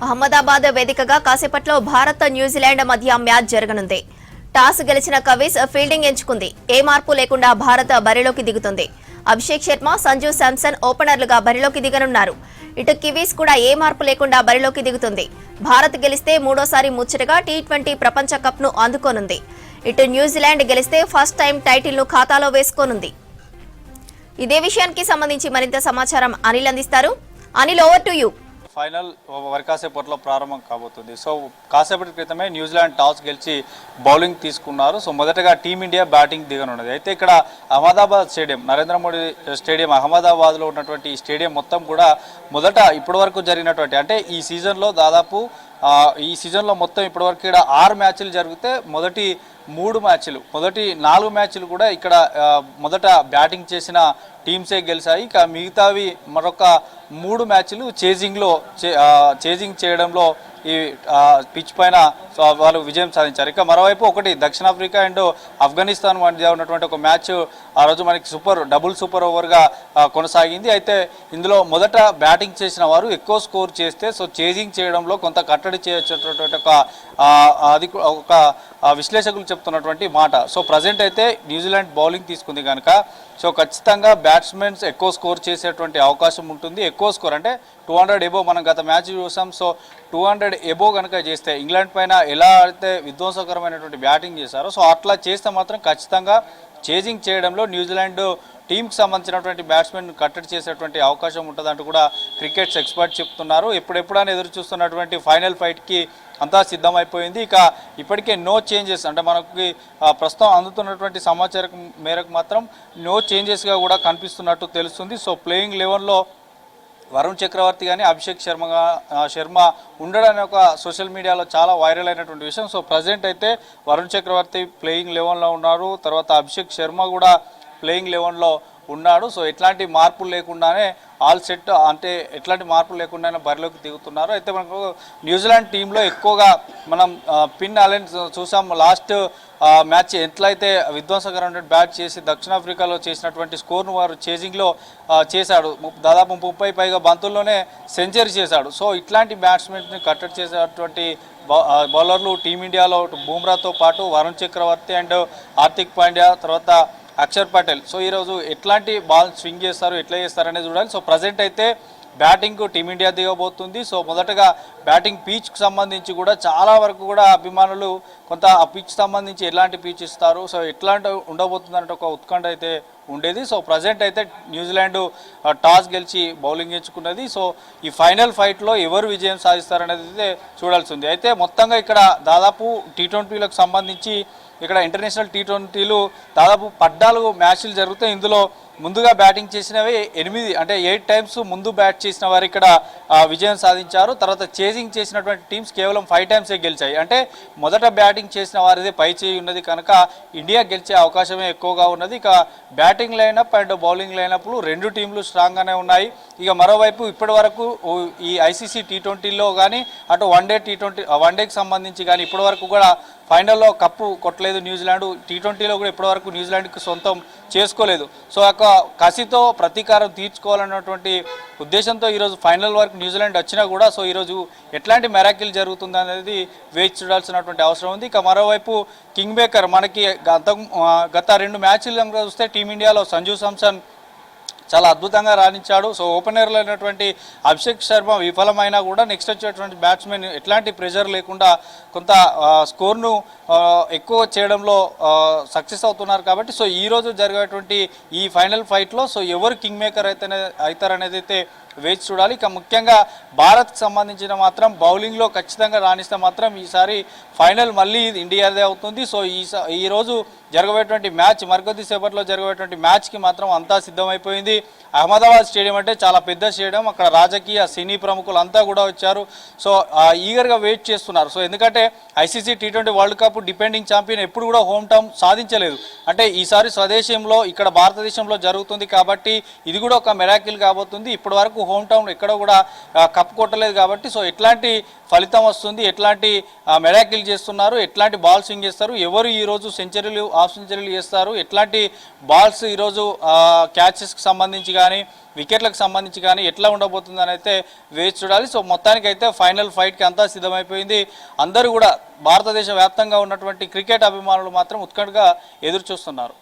అహ్మదాబాద్ వేదికగా కాసేపట్లో భారత్ న్యూజిలాండ్ మధ్య మ్యాచ్ జరగనుంది. టాస్ గెలిచిన కవిస్ ఫీల్డింగ్ ఎంచుకుంది. ఏ మార్పు లేకుండా భారత్ బరిలోకి దిగుతుంది. అభిషేక్ శర్మ, సంజు శాంసన్ ఓపెనర్లుగా బరిలోకి దిగనున్నారు. ఇటు కివీస్ కూడా ఏ మార్పు లేకుండా బరిలోకి దిగుతుంది. భారత్ గెలిస్తే మూడోసారి ముచ్చటగా టీ20 ప్రపంచ కప్ ను అందుకోనుంది. ఇటు న్యూజిలాండ్ గెలిస్తే ఫస్ట్ టైం టైటిల్ ను ఖాతాలో వేసుకోనుంది. ఇదే విషయానికి సంబంధించి మరింత సమాచారం అనిల్ అందిస్తారు. Anil, over to you. Final కాసేపట్లో ప్రారంభం కాబోతుంది. సో కాసేపటి క్రితమే న్యూజిలాండ్ టాస్ గెలిచి బౌలింగ్ తీసుకున్నారు. సో మొదటగా టీమిండియా బ్యాటింగ్ దిగనున్నది. అయితే ఇక్కడ అహ్మదాబాద్ స్టేడియం, నరేంద్ర మోడీ స్టేడియం అహ్మదాబాద్లో ఉన్నటువంటి ఈ స్టేడియం మొత్తం కూడా మొదట ఇప్పటివరకు జరిగినటువంటి అంటే ఈ సీజన్లో దాదాపు మొత్తం ఇప్పటివరకు ఇక్కడ 6 మ్యాచ్లు జరిగితే మొదటి 4 మ్యాచ్లు కూడా ఇక్కడ మొదట బ్యాటింగ్ చేసిన టీమ్సే గెలిచాయి. ఇక మిగతావి మరొక 3 మ్యాచ్లు చేజింగ్ చేయడంలో ఈ పిచ్ పైన వాళ్ళు విజయం సాధించారు. ఇక మరోవైపు ఒకటి దక్షిణాఫ్రికా అండ్ ఆఫ్ఘనిస్తాన్ మధ్య ఉన్నటువంటి ఒక మ్యాచ్ ఆ రోజు మనకి డబుల్ సూపర్ ఓవర్గా కొనసాగింది. అయితే ఇందులో మొదట బ్యాటింగ్ చేసిన వారు ఎక్కువ స్కోర్ చేస్తే సో చేజింగ్ చేయడంలో కొంత కట్టడి చేయొచ్చేటటువంటి ఒక విశ్లేషకులు చెప్తున్నటువంటి మాట. సో ప్రజెంట్ అయితే న్యూజిలాండ్ బౌలింగ్ తీసుకుంది కనుక సో ఖచ్చితంగా బ్యాట్స్మెన్స్ ఎక్కువ స్కోర్ చేసేటువంటి అవకాశం ఉంటుంది. ఎక్కువ స్కోర్ అంటే 200 ఎబో మనం గత మ్యాచ్ చూసాం. సో 200 ఎబో కనుక చేస్తే ఇంగ్లాండ్ పైన ఎలా అయితే విధ్వంసకరమైనటువంటి బ్యాటింగ్ చేశారో సో అట్లా చేస్తే మాత్రం ఖచ్చితంగా చేజింగ్ చేయడంలో న్యూజిలాండ్ టీంకి సంబంధించినటువంటి బ్యాట్స్మెన్ కట్టడి చేసేటువంటి అవకాశం ఉంటుందంటూ కూడా క్రికెట్స్ ఎక్స్పర్ట్ చెప్తున్నారు. ఎప్పుడెప్పుడని ఎదురు చూస్తున్నటువంటి ఫైనల్ ఫైట్కి అంతా సిద్ధమైపోయింది. ఇక ఇప్పటికే నో చేంజెస్ అంటే మనకి ప్రస్తుతం అందుతున్నటువంటి సమాచారం మేరకు మాత్రం నో చేంజెస్గా కూడా కనిపిస్తున్నట్టు తెలుస్తుంది. సో ప్లేయింగ్ 11లో వరుణ్ చక్రవర్తి కానీ అభిషేక్ శర్మ ఉండడని ఒక సోషల్ మీడియాలో చాలా వైరల్ అయినటువంటి విషయం. సో ప్రజెంట్ అయితే వరుణ్ చక్రవర్తి ప్లేయింగ్ 11లో ఉన్నారు. తర్వాత అభిషేక్ శర్మ కూడా ప్లేయింగ్ 11లో ఉన్నాడు. సో ఎట్లాంటి మార్పులు లేకుండానే ఆల్ సెట్ అంటే ఎట్లాంటి మార్పులు లేకుండానే బరిలోకి దిగుతున్నారు. అయితే మనకు న్యూజిలాండ్ టీంలో ఎక్కువగా మనం పిన్ అలెన్ చూసాం. లాస్ట్ మ్యాచ్ ఎట్లయితే విధ్వంసకరమైన బ్యాట్ చేసి దక్షిణాఫ్రికాలో చేసినటువంటి స్కోర్ను వారు చేజింగ్లో చేశాడు. దాదాపు 30 పైగా బంతుల్లోనే సెంచరీ చేశాడు. సో ఇట్లాంటి బ్యాట్స్మెన్ని కట్టడి చేసేటువంటి బౌలర్లు టీమిండియాలో బుమ్రాతో పాటు వరుణ్ చక్రవర్తి అండ్ హార్దిక్ పాండ్యా, తర్వాత అక్షర్ పటేల్. సో ఈరోజు ఎట్లాంటి బాల్ స్వింగ్ చేస్తారు, ఎట్లా చేస్తారనేది చూడాలి. సో ప్రజెంట్ అయితే బ్యాటింగ్ టీమిండియా దిగబోతుంది. సో మొదటగా బ్యాటింగ్ పిచ్కి సంబంధించి కూడా చాలా వరకు కూడా అభిమానులు కొంత ఆ పిచ్ సంబంధించి ఎలాంటి పిచ్ ఇస్తారు, సో ఎట్లాంటి ఉండబోతుంది అంటే ఒక ఉత్కంఠ అయితే ఉండేది. సో ప్రజెంట్ అయితే న్యూజిలాండ్ టాస్ గెలిచి బౌలింగ్ ఎంచుకున్నది. సో ఈ ఫైనల్ ఫైట్లో ఎవరు విజయం సాధిస్తారనేది అయితే చూడాల్సి ఉంది. అయితే మొత్తంగా ఇక్కడ దాదాపు టీ20లకు సంబంధించి ఇక్కడ ఇంటర్నేషనల్ టీ20లు దాదాపు 14 మ్యాచ్లు జరుగుతాయి. ఇందులో ముందుగా బ్యాటింగ్ చేసినవి 8 టైమ్స్ ముందు బ్యాట్ చేసిన వారు ఇక్కడ విజయం సాధించారు. తర్వాత చేజింగ్ చేసినటువంటి టీమ్స్ కేవలం 5 టైమ్సే గెలిచాయి. అంటే మొదట బ్యాటింగ్ చేసిన వారిదే పై చేయి ఉన్నది కనుక ఇండియా గెలిచే అవకాశమే ఎక్కువగా ఉన్నది. ఇక బ్యాటింగ్ లైనప్ అండ్ బౌలింగ్ లైనప్లు 2 టీంలు స్ట్రాంగ్గానే ఉన్నాయి. ఇక మరోవైపు ఇప్పటి వరకు ఈ ఐసీసీ టీ20లో కానీ అటు వన్డేకి సంబంధించి కానీ ఇప్పటి వరకు కూడా ఫైనల్లో కప్పు కొట్టలేదు న్యూజిలాండ్. టీ20లో కూడా ఇప్పటివరకు న్యూజిలాండ్కి సొంతం చేసుకోలేదు. సో ఒక కసితో ప్రతీకారం తీర్చుకోవాలన్నటువంటి ఉద్దేశంతో ఈరోజు ఫైనల్ వరకు న్యూజిలాండ్ వచ్చినా కూడా సో ఈరోజు ఎట్లాంటి మెరాకిల్ జరుగుతుంది అనేది వేచి చూడాల్సినటువంటి అవసరం ఉంది. ఇక మరోవైపు కింగ్ మేకర్ మనకి గత 2 మ్యాచ్లు చూస్తే టీమిండియాలో సంజు శాంసన్ చాలా అద్భుతంగా రాణించాడు. సో ఓపెనర్లో అయినటువంటి అభిషేక్ శర్మ విఫలమైనా కూడా నెక్స్ట్ వచ్చేటువంటి బ్యాట్స్మెన్ ఎట్లాంటి ప్రెషర్ లేకుండా కొంత స్కోర్ను ఎక్కువ చేయడంలో సక్సెస్ అవుతున్నారు. కాబట్టి సో ఈరోజు జరిగేటువంటి ఈ ఫైనల్ ఫైట్లో సో ఎవరు కింగ్ మేకర్ అవుతారనేది అయితే వేచి చూడాలి. ఇక ముఖ్యంగా భారత్కి సంబంధించిన మాత్రం బౌలింగ్లో ఖచ్చితంగా రాణిస్తే మాత్రం ఈసారి ఫైనల్ మళ్ళీ ఇండియాదే అవుతుంది. సో ఈరోజు జరగబోయేటువంటి మ్యాచ్ మరికొద్దిసేపట్లో జరగబోయేటువంటి మ్యాచ్కి మాత్రం అంతా సిద్ధమైపోయింది. అహ్మదాబాద్ స్టేడియం అంటే చాలా పెద్ద స్టేడియం. అక్కడ రాజకీయ సినీ ప్రముఖులు అంతా కూడా వచ్చారు. సో ఈగర్గా వెయిట్ చేస్తున్నారు. సో ఎందుకంటే ICC T20 world cup defending champion ఎప్పుడు కూడా హోమ్ టౌన్ సాధించలేదు. అంటే ఈసారి స్వదేశంలో ఇక్కడ భారతదేశంలో జరుగుతుంది కాబట్టి ఇది కూడా ఒక మెరాకిల్ కాబోతుంది. ఇప్పటి వరకు వరకు హోమ్ టౌన్ ఎక్కడ కూడా కప్పు కొట్టలేదు కాబట్టి సో ఎట్లాంటి ఫలితం వస్తుంది, ఎట్లాంటి మెరాకిల్ చేస్తున్నారు, ఎట్లాంటి బాల్ స్వింగ్ చేస్తారు, ఎవరు ఈరోజు సెంచరీలు హాఫ్ సెంచరీలు చేస్తారు, ఎట్లాంటి బాల్స్ ఈరోజు క్యాచెస్కి సంబంధించి కానీ వికెట్లకు సంబంధించి కానీ ఎట్లా ఉండబోతుందని అయితే వేచి చూడాలి. సో మొత్తానికైతే ఫైనల్ ఫైట్కి అంతా సిద్ధమైపోయింది. అందరూ కూడా భారతదేశ వ్యాప్తంగా ఉన్నటువంటి క్రికెట్ అభిమానులు మాత్రం ఉత్కంఠగా ఎదురు చూస్తున్నారు.